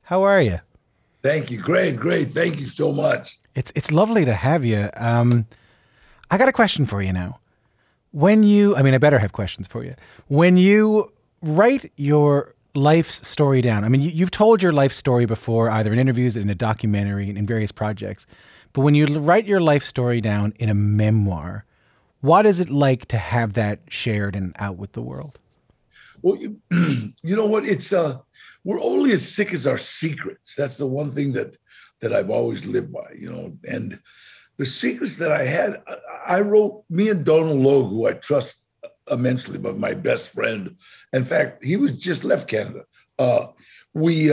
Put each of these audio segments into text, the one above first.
How are you? Thank you. Great, great. Thank you so much. It's lovely to have you. I got a question for you now. I better have questions for you. When you write your life's story down, you've told your life story before, either in interviews, in a documentary, and in various projects. But when you write your life story down in a memoir, what is it like to have that shared and out with the world? Well, you know what? We're only as sick as our secrets. That's the one thing that I've always lived by, And the secrets that I had, I wrote. Me and Donald Logue, who I trust immensely, but my best friend. In fact, he was just left Canada. We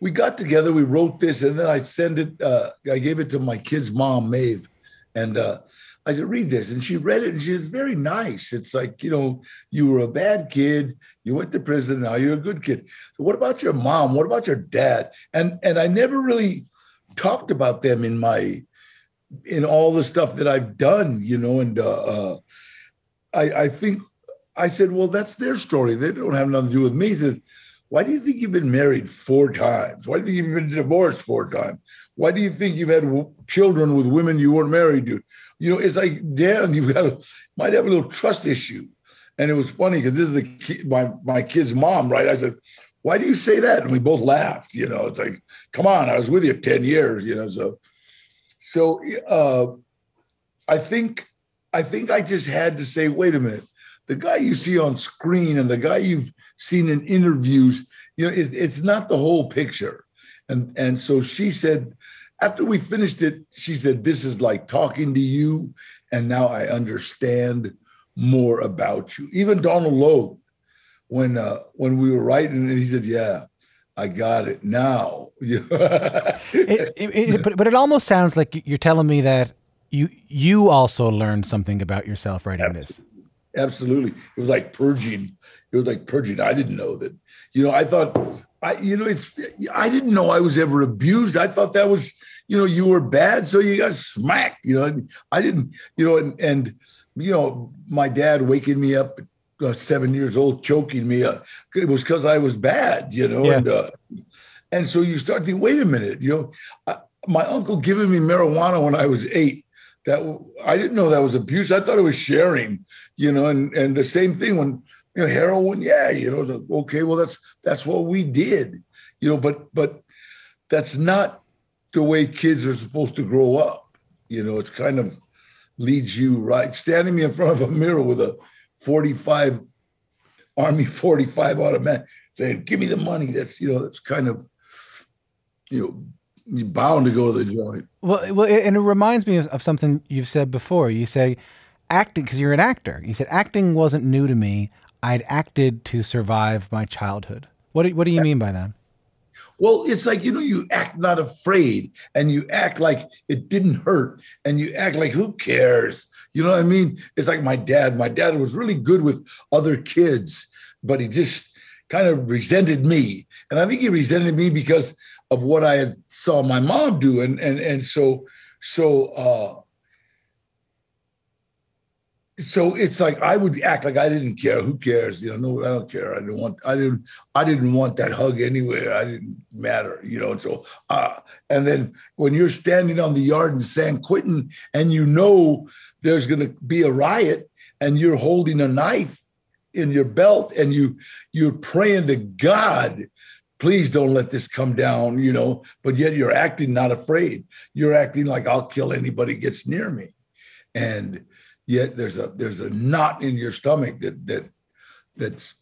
we got together. We wrote this, and then I sent it. I gave it to my kid's mom, Maeve, and I said, read this. And she read it, and she was very nice. It's like, you were a bad kid. You went to prison. Now you're a good kid. So what about your mom? What about your dad? And I never really talked about them in all the stuff that I've done, and I think I said, well, that's their story. They don't have nothing to do with me. He says, why do you think you've been married 4 times? Why do you think you've been divorced 4 times? Why do you think you've had children with women you weren't married to? It's like, Dan, might have a little trust issue. And it was funny because this is my kid's mom, right? I said, why do you say that? And we both laughed. It's like, come on, I was with you 10 years, So I think I just had to say, wait a minute. The guy you see on screen and the guy you've seen in interviews, it's not the whole picture. And so she said, after we finished it, she said, this is like talking to you. And now I understand more about you. Even Donald Logue, when we were writing, and he said, yeah, I got it now. But it almost sounds like you're telling me that you also learned something about yourself writing this. Absolutely. It was like purging. It was like purging. I didn't know that. I thought I didn't know I was ever abused. I thought that was, you were bad, so you got smacked, I didn't, my dad waking me up at 7 years old, choking me up. It was because I was bad, Yeah. and so you start thinking, wait a minute, my uncle giving me marijuana when I was 8. That I didn't know that was abuse. I thought it was sharing, and the same thing when heroin. Yeah, it's like, okay, well that's what we did, but that's not the way kids are supposed to grow up. It's kind of leads you right. Standing in front of a mirror with a 45 Army 45 automatic, saying, "Give me the money." That's kind of you're bound to go to the joint. Well, and it reminds me of something you've said before. You say acting, because you're an actor. You said acting wasn't new to me. I'd acted to survive my childhood. What do you mean by that? Well, it's like, you act not afraid, and you act like it didn't hurt, and you act like, who cares? You know what I mean? It's like my dad. My dad was really good with other kids, but he just kind of resented me. And I think he resented me because of what I saw my mom do. So it's like I would act like I didn't care. Who cares? No, I don't care. I didn't want that hug anyway. I didn't matter, And so, and then when you're standing on the yard in San Quentin and there's going to be a riot, and you're holding a knife in your belt, and you're praying to God, please don't let this come down, But yet you're acting not afraid. You're acting like I'll kill anybody gets near me, and yet there's a knot in your stomach that's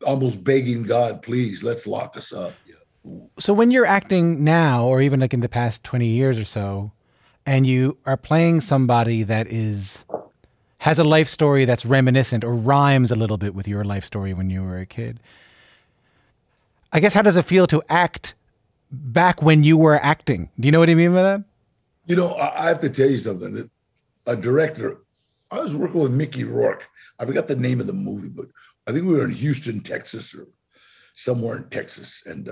almost begging God, please, let's lock us up. Yeah. So when you're acting now, or even like in the past 20 years or so, and you are playing somebody that has a life story that's reminiscent or rhymes a little bit with your life story when you were a kid, I guess, how does it feel to act back when you were acting? Do you know what I mean by that? I have to tell you something. That a director, I was working with Mickey Rourke. I forgot the name of the movie, but I think we were in Houston, Texas, or somewhere in Texas. And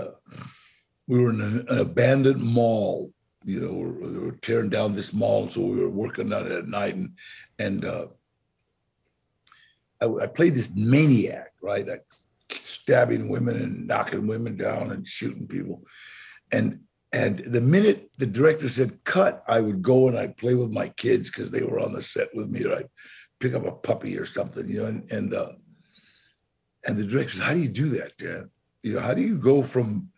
we were in an abandoned mall. They were tearing down this mall. And so we were working on it at night. And I played this maniac, right? I stabbing women and knocking women down and shooting people. And the minute the director said cut, I would go and I'd play with my kids because they were on the set with me, or I'd pick up a puppy or something, you know. And the director said, "How do you do that, Dan? You know, how do you go from?"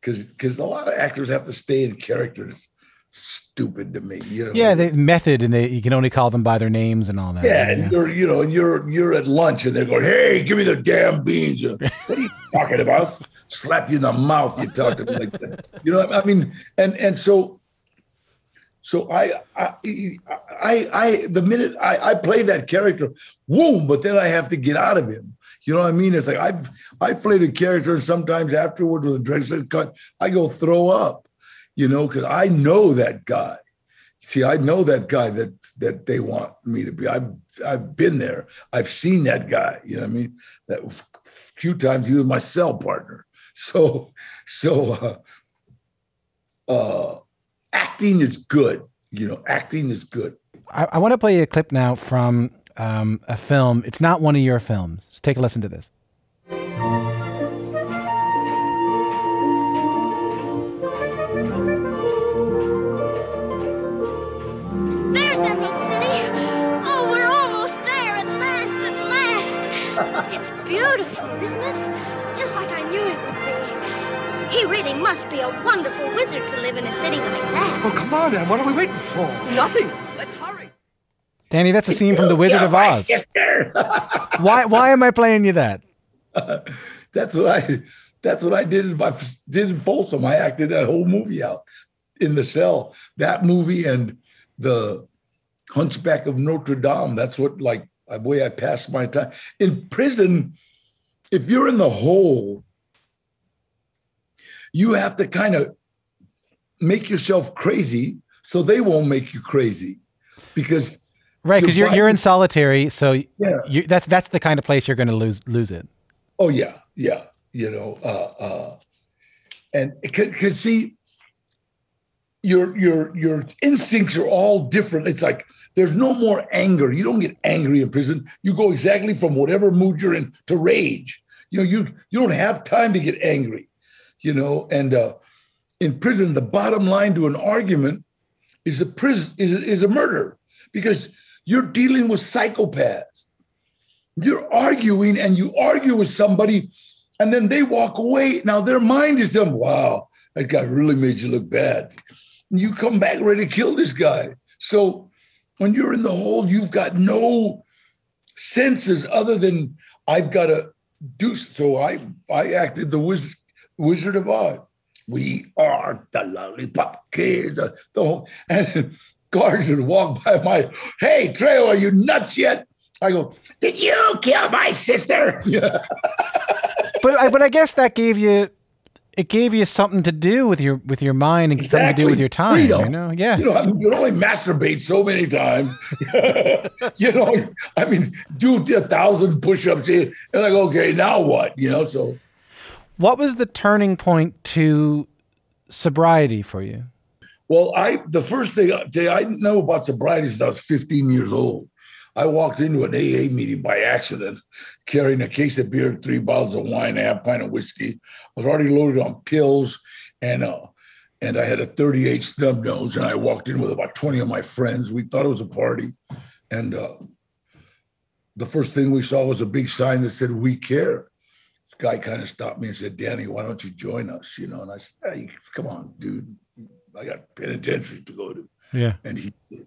Because a lot of actors have to stay in character. It's stupid to me, you know. Yeah, the method, and you can only call them by their names and all that. Yeah, and you're at lunch and they're going, "Hey, give me the damn beans." What are you talking about? Slap you in the mouth. You talk to me like that. You know, I mean, and so I the minute I play that character, boom, but then I have to get out of him. You know what I mean? It's like I played a character, and sometimes afterwards when the director says cut, I go throw up, you know, because I know that guy. See, I know that guy that they want me to be. I've been there. I've seen that guy. You know what I mean? That few times he was my cell partner. So acting is good. You know, acting is good. I want to play you a clip now from a film. It's not one of your films. Just take a listen to this. There's Emerald City. Oh, we're almost there at last. It's beautiful, isn't it? Just like I knew it would be. He really must be a wonderful wizard to live in a city like that. Oh, come on, Em. What are we waiting for? Nothing. Let's hurry. Danny, that's a scene from The Wizard of Oz. Why am I playing you that? That's what I did in Folsom. I acted that whole movie out in the cell. That movie and the Hunchback of Notre Dame. That's what, like, the way I passed my time. In prison, if you're in the hole, you have to kind of make yourself crazy so they won't make you crazy. Because right, because you're in solitary, so yeah. That's the kind of place you're going to lose it. Oh yeah, you know, and because see, your instincts are all different. It's like there's no more anger. You don't get angry in prison. You go exactly from whatever mood you're in to rage. You know, you don't have time to get angry. You know, and in prison, the bottom line to an argument is a murder, because you're dealing with psychopaths. You're arguing and you argue with somebody and then they walk away. Now their mind is them, wow, that guy really made you look bad. And you come back ready to kill this guy. So when you're in the hole, you've got no senses other than I've got to do. So I acted the Wizard of Oz. We are the lollipop kids. The whole, and guards would walk by hey, Trejo, are you nuts yet? I go, did you kill my sister? Yeah. But I guess that gave you something to do with your mind and exactly. something to do with your time. Freedom. You know, yeah. You know, I mean, you can only masturbate so many times. You know, I mean, do 1,000 push-ups here, and like, okay, now what? You know, so. What was the turning point to sobriety for you? Well, the first thing I know about sobriety is I was 15 years old. I walked into an AA meeting by accident, carrying a case of beer, 3 bottles of wine, a half pint of whiskey. I was already loaded on pills, and I had a 38 snub nose, and I walked in with about 20 of my friends. We thought it was a party, and the first thing we saw was a big sign that said, "We care." This guy kind of stopped me and said, "Danny, why don't you join us?" You know, and I said, "Hey, come on, dude. I got penitentiary to go to." Yeah. And he said,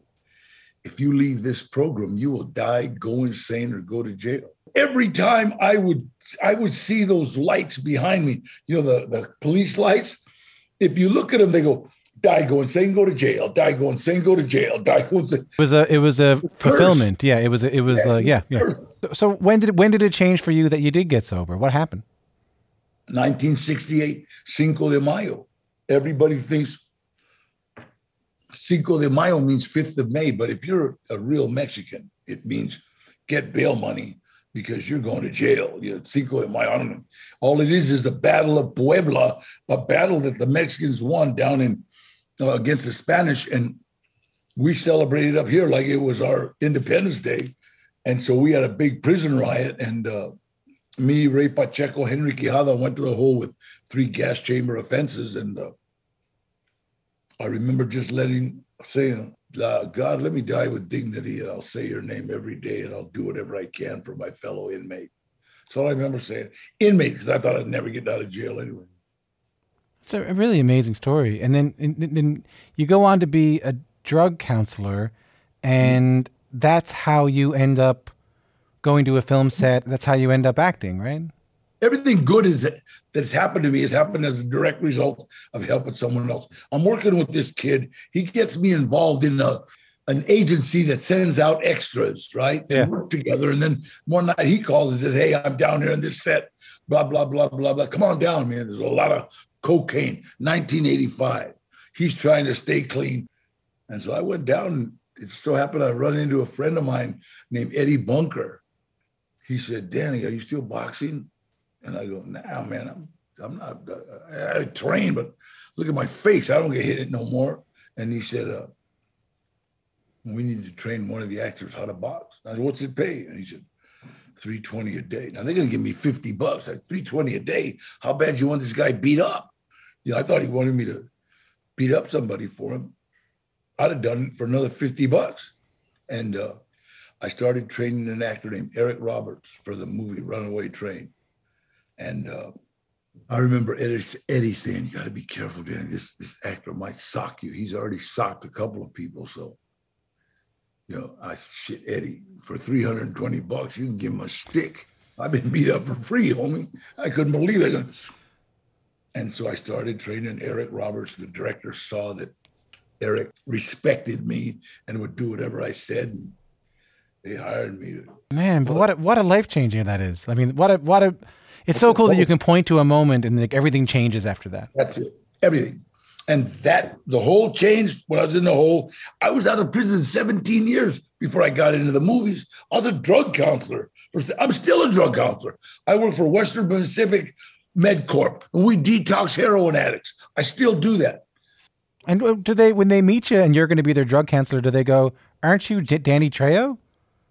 "If you leave this program, you will die, go insane, or go to jail." Every time I would see those lights behind me, you know, the police lights. If you look at them, they go, "Die, go insane, go to jail. Die, go insane, go to jail. Die, go insane." It was a fulfillment. Yeah, it was yeah. So when did it change for you that you did get sober? What happened? 1968, Cinco de Mayo. Everybody thinks Cinco de Mayo means 5th of May, but if you're a real Mexican, it means get bail money because you're going to jail. You know, Cinco de Mayo, I don't know. All it is the Battle of Puebla, a battle that the Mexicans won down in against the Spanish, and we celebrated up here like it was our Independence Day. And so we had a big prison riot, and me, Ray Pacheco, Henry Quijada went to the hole with 3 gas chamber offenses. And I remember just saying, God, let me die with dignity, and I'll say your name every day, and I'll do whatever I can for my fellow inmate. That's all I remember saying. Inmate, because I thought I'd never get out of jail anyway. It's a really amazing story. And then you go on to be a drug counselor, and that's how you end up going to a film set. That's how you end up acting, right? Everything good that's happened to me has happened as a direct result of helping someone else. I'm working with this kid. He gets me involved in an agency that sends out extras, right? Yeah. And work together. And then one night he calls and says, hey, I'm down here on this set, blah, blah, blah, blah, blah. Come on down, man. There's a lot of cocaine. 1985. He's trying to stay clean. And so I went down, and it so happened I run into a friend of mine named Eddie Bunker. He said, Danny, are you still boxing? And I go, nah, man, I'm not. I train, but look at my face. I don't get hit no more. And he said, we need to train one of the actors how to box. I said, what's it pay? And he said, $320 a day. Now they're gonna give me $50. Like $320 a day. How bad do you want this guy beat up? You know, I thought he wanted me to beat up somebody for him. I'd have done it for another $50. And I started training an actor named Eric Roberts for the movie Runaway Train. And I remember Eddie saying, you got to be careful, Danny. This actor might sock you. He's already socked a couple of people. So, you know, shit, Eddie, for $320, you can give him a stick. I've been beat up for free, homie. I couldn't believe it. And so I started training Eric Roberts. The director saw that Eric respected me and would do whatever I said. And they hired me. Man, but what a life changer that is. I mean, what a it's so cool that you can point to a moment and like everything changes after that. That's it. Everything. And the hole changed when I was in the hole. I was out of prison 17 years before I got into the movies. I was a drug counselor. I'm still a drug counselor. I work for Western Pacific MedCorp, and we detox heroin addicts. I still do that. And do they, when they meet you and you're going to be their drug counselor, do they go, aren't you Danny Trejo?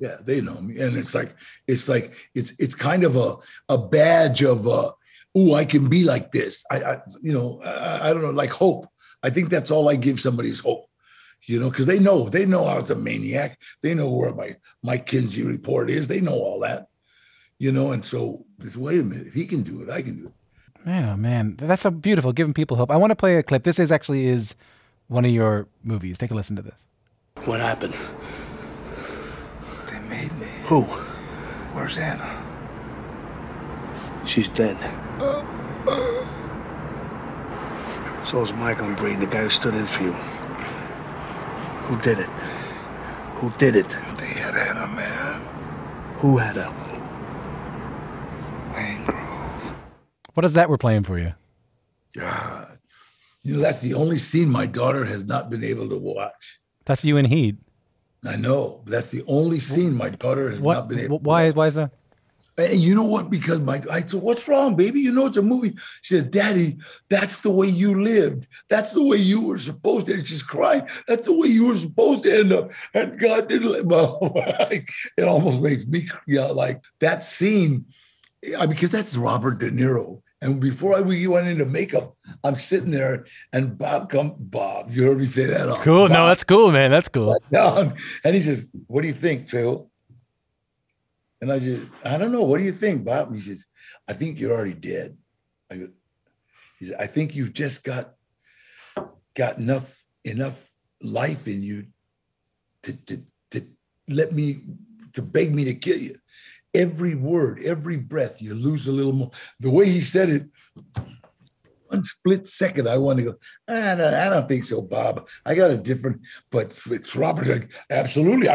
Yeah, they know me. And it's kind of a badge of, I can be like this. I don't know, like hope. I think that's all I give somebody is hope, you know, because they know I was a maniac. They know where my Kinsey report is. They know all that, you know. And so wait a minute, if he can do it, I can do it. Man, oh man, that's so beautiful, giving people hope. I want to play a clip. This is one of your movies. Take a listen to this. What happened? They made me. Who? Where's Anna? She's dead. So is Mike on Breen, the guy who stood in for you. Who did it? Who did it? They had Anna, man. Who had her? Wayne Grove. What is that we're playing for you? God. You know, that's the only scene my daughter has not been able to watch. That's you in Heat. I know. But that's the only scene my daughter has not been able to watch. Why is that? And you know what? Because I said, what's wrong, baby? You know it's a movie. She said, Daddy, that's the way you lived. That's the way you were supposed to. And she's crying. That's the way you were supposed to end up. And God didn't. Well, it almost makes me, like that scene, because that's Robert De Niro. And before we went into makeup, I'm sitting there, and Bob, you heard me say that. Cool. Bob, no, that's cool, man. That's cool. And he says, what do you think, Trejo? And I said, I don't know. What do you think, Bob? And he says, I think you're already dead. He said, I think you've just got enough life in you to beg me to kill you. Every word, every breath, you lose a little more. The way he said it, one split second, I want to go, I don't think so, Bob. I got a different, but it's Robert, like, absolutely.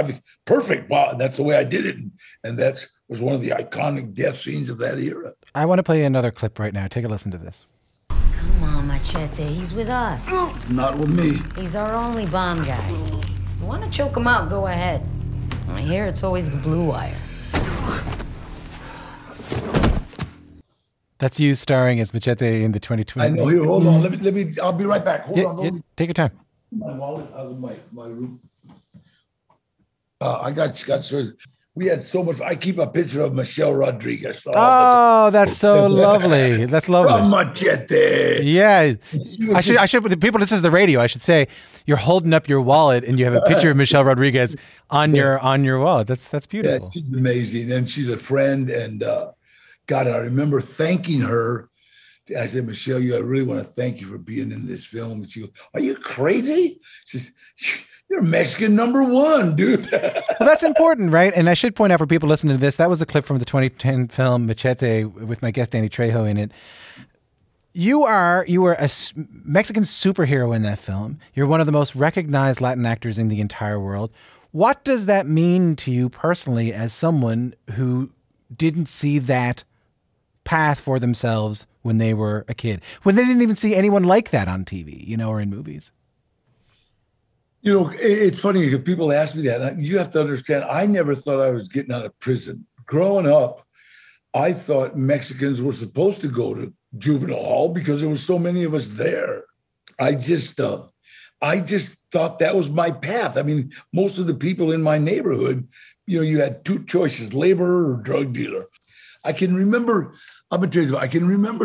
Perfect, Bob. That's the way I did it. And that was one of the iconic death scenes of that era. I want to play another clip right now. Take a listen to this. Come on, Machete. He's with us. Not with me. He's our only bomb guy. You want to choke him out, go ahead. Here, it's always the blue wire. That's you starring as Machete in the 2020. I know. Here, hold on. Let me. I'll be right back. Hold on. Take your time. My wallet out of my room. I got We had so much. I keep a picture of Michelle Rodriguez. Oh, that's so lovely. That's lovely. From Machete. Yeah. I should, people, this is the radio. I should say you're holding up your wallet and you have a picture of Michelle Rodriguez on your wallet. That's beautiful. Yeah, she's amazing. And she's a friend. And God, I remember thanking her. I said, Michelle, I really want to thank you for being in this film. And she goes, are you crazy? She says, you're Mexican #1, dude. Well, that's important, right? And I should point out for people listening to this, that was a clip from the 2010 film Machete with my guest Danny Trejo in it. You were a Mexican superhero in that film. You're one of the most recognized Latin actors in the entire world. What does that mean to you personally as someone who didn't see that path for themselves when they were a kid, when they didn't even see anyone like that on TV, or in movies? It's funny because people ask me that. You have to understand, I never thought I was getting out of prison. Growing up, I thought Mexicans were supposed to go to juvenile hall because there were so many of us there. I just thought that was my path. I mean, most of the people in my neighborhood, you had two choices, laborer or drug dealer. I can remember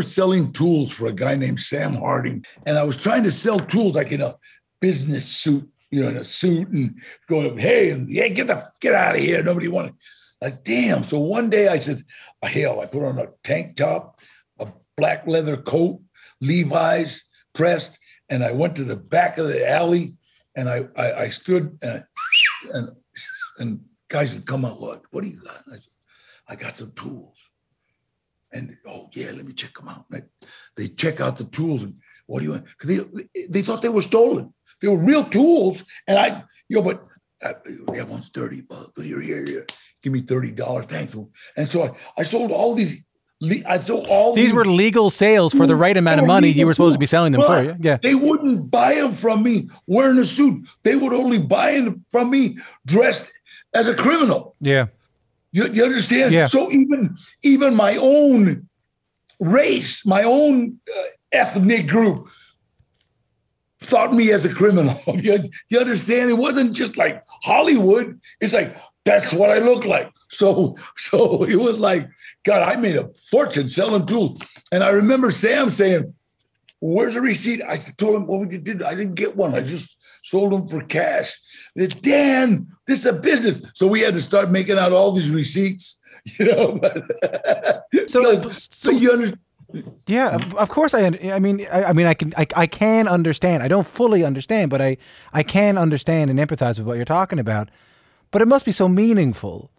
selling tools for a guy named Sam Harding. And I was trying to sell tools like in a business suit, in a suit and going, hey, get out of here. Nobody wanted. I said, damn. So one day I said, hell, I put on a tank top, a black leather coat, Levi's pressed, and I went to the back of the alley and I stood and guys would come out, what do you got? And I said, I got some tools. And, oh, yeah, let me check them out. And they check out the tools and what do you want? Because they thought they were stolen. They were real tools. And but that one's $30. Here. Give me $30. Thanks. And so I sold all these. These were legal sales for the right amount of money you were supposed to be selling them for. Yeah. They wouldn't buy them from me wearing a suit. They would only buy them from me dressed as a criminal. Yeah. You understand? Yeah. So even my own race, my own ethnic group thought me as a criminal. You understand? It wasn't just like Hollywood. It's like, that's what I look like. So it was like, God, I made a fortune selling tools. And I remember Sam saying, where's the receipt? I told him, well, I didn't get one. I just sold them for cash. And said, Dan, this is a business. So we had to start making out all these receipts, So you understand? Yeah, of course. I can understand. I don't fully understand, but I can understand and empathize with what you're talking about. But it must be so meaningful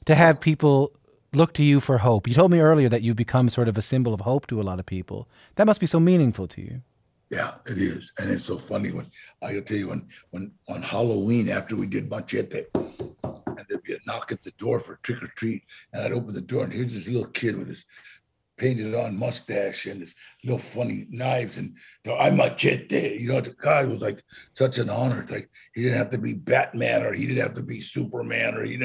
to have people look to you for hope. You told me earlier that you've become sort of a symbol of hope to a lot of people. That must be so meaningful to you. Yeah, it is. And it's so funny when I'll tell you when on Halloween after we did Machete, and there'd be a knock at the door for trick or treat, and I'd open the door and here's this little kid with his painted on mustache and his little funny knives and I'm Machete. The guy was like such an honor. It's like he didn't have to be Batman or he didn't have to be Superman or he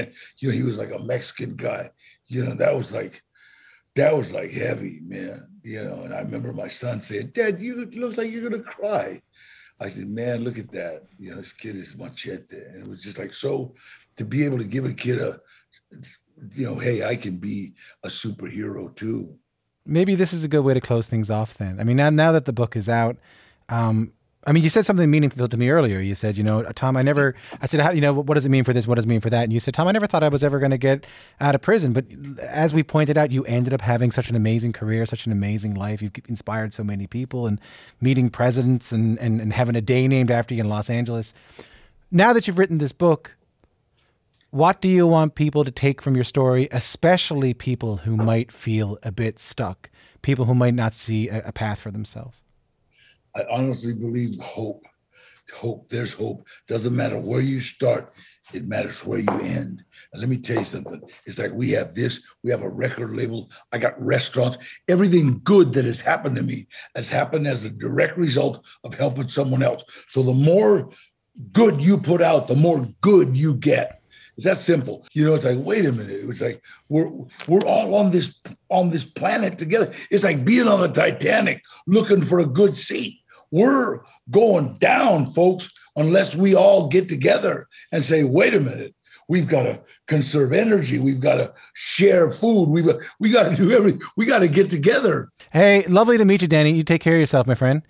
was like a Mexican guy. That was like heavy, man. And I remember my son saying, Dad, it looks like you're gonna cry. I said, man, look at that. This kid is Machete. And it was just like, so to be able to give a kid hey, I can be a superhero too. Maybe this is a good way to close things off then. I mean, now that the book is out, you said something meaningful to me earlier. You said, Tom, I said, what does it mean for this? What does it mean for that? And you said, Tom, I never thought I was ever going to get out of prison. But as we pointed out, you ended up having such an amazing career, such an amazing life. You've inspired so many people and meeting presidents and having a day named after you in Los Angeles. Now that you've written this book, what do you want people to take from your story, especially people who might feel a bit stuck, people who might not see a path for themselves? I honestly believe hope. There's hope. Doesn't matter where you start. It matters where you end. And let me tell you something. It's like we have a record label. I got restaurants. Everything good that has happened to me has happened as a direct result of helping someone else. So the more good you put out, the more good you get. It's that simple. It's like, wait a minute. It's like we're all on this planet together. It's like being on the Titanic looking for a good seat. We're going down, folks, unless we all get together and say, wait a minute, We've got to conserve energy. We've got to share food. We got to do everything. We got to get together. Hey, lovely to meet you, Danny. You take care of yourself, my friend.